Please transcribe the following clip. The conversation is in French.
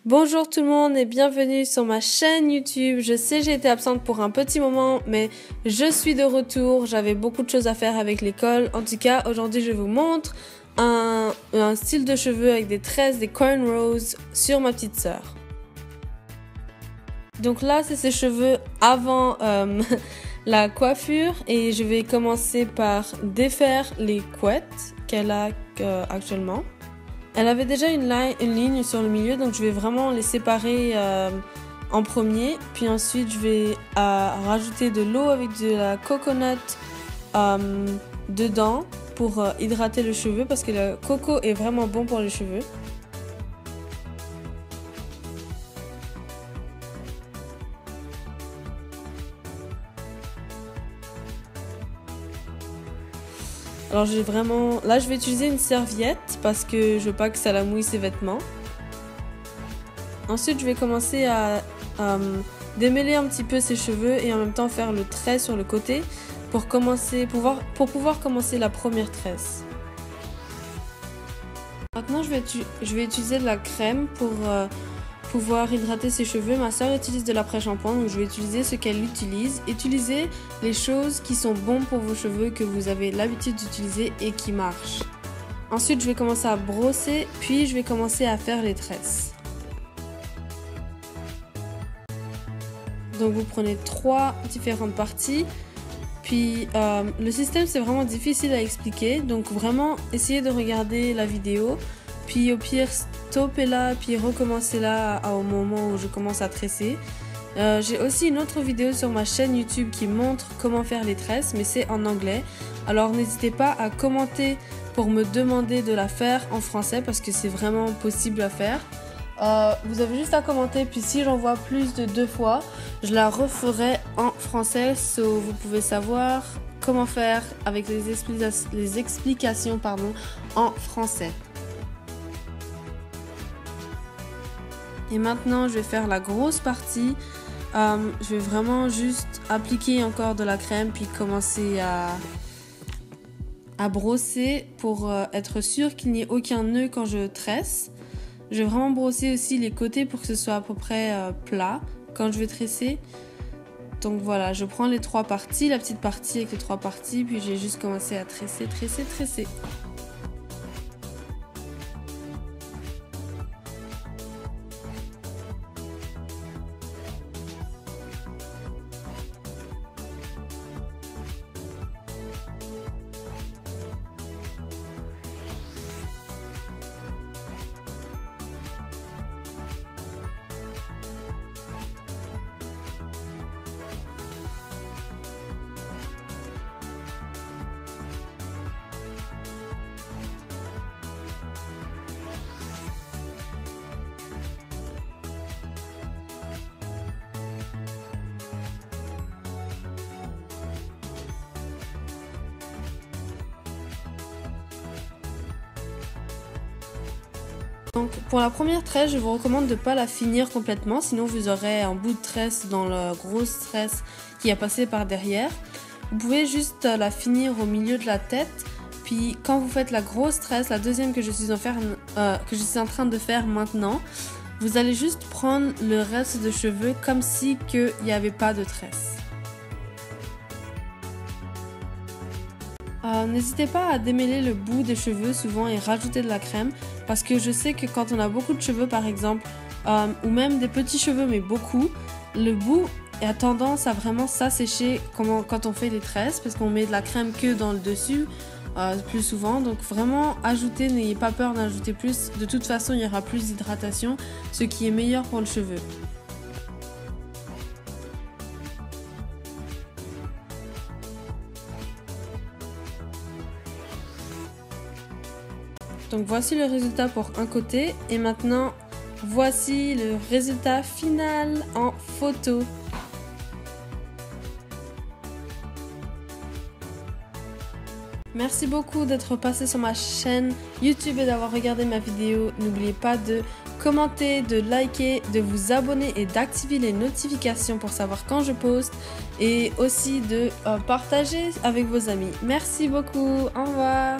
Bonjour tout le monde et bienvenue sur ma chaîne YouTube. Je sais j'ai été absente pour un petit moment mais je suis de retour. J'avais beaucoup de choses à faire avec l'école. En tout cas aujourd'hui je vous montre un style de cheveux avec des tresses, des cornrows sur ma petite sœur. Donc là c'est ses cheveux avant la coiffure et je vais commencer par défaire les couettes qu'elle a actuellement. Elle avait déjà une ligne sur le milieu, donc je vais vraiment les séparer en premier. Puis ensuite, je vais rajouter de l'eau avec de la coconut dedans pour hydrater le cheveu parce que le coco est vraiment bon pour les cheveux. Alors là je vais utiliser une serviette parce que je veux pas que ça la mouille ses vêtements. Ensuite je vais commencer à démêler un petit peu ses cheveux et en même temps faire le trait sur le côté pour pouvoir commencer la première tresse. Maintenant je vais utiliser de la crème pour pouvoir hydrater ses cheveux. Ma soeur utilise de l'après-shampoing, donc je vais utiliser ce qu'elle utilise. Utilisez les choses qui sont bonnes pour vos cheveux, que vous avez l'habitude d'utiliser et qui marchent. Ensuite, je vais commencer à brosser, puis je vais commencer à faire les tresses. Donc vous prenez 3 différentes parties. Puis le système c'est vraiment difficile à expliquer, donc vraiment essayez de regarder la vidéo. Puis au pire, stoppez-la, puis recommencez-la au moment où je commence à tresser. J'ai aussi une autre vidéo sur ma chaîne YouTube qui montre comment faire les tresses, mais c'est en anglais. Alors n'hésitez pas à commenter pour me demander de la faire en français parce que c'est vraiment possible à faire. Vous avez juste à commenter, puis si j'en vois plus de 2 fois, je la referai en français, so vous pouvez savoir comment faire avec les explications en français. Et maintenant, je vais faire la grosse partie. Je vais vraiment juste appliquer encore de la crème puis commencer à brosser pour être sûr qu'il n'y ait aucun nœud quand je tresse. Je vais vraiment brosser aussi les côtés pour que ce soit à peu près plat quand je vais tresser. Donc voilà, je prends les 3 parties, la petite partie avec les 3 parties, puis j'ai juste commencé à tresser. Donc pour la première tresse, je vous recommande de ne pas la finir complètement, sinon vous aurez un bout de tresse dans la grosse tresse qui a passé par derrière. Vous pouvez juste la finir au milieu de la tête, puis quand vous faites la grosse tresse, la deuxième que je suis en train de faire maintenant, vous allez juste prendre le reste de cheveux comme si il n'y avait pas de tresse. N'hésitez pas à démêler le bout des cheveux souvent et rajouter de la crème parce que je sais que quand on a beaucoup de cheveux par exemple ou même des petits cheveux mais beaucoup, le bout a tendance à vraiment s'assécher quand on fait des tresses parce qu'on met de la crème que dans le dessus plus souvent. Donc vraiment ajoutez, n'ayez pas peur d'ajouter plus, de toute façon il y aura plus d'hydratation, ce qui est meilleur pour le cheveu. Donc voici le résultat pour un côté et maintenant voici le résultat final en photo. Merci beaucoup d'être passé sur ma chaîne YouTube et d'avoir regardé ma vidéo. N'oubliez pas de commenter, de liker, de vous abonner et d'activer les notifications pour savoir quand je poste et aussi de partager avec vos amis. Merci beaucoup, au revoir.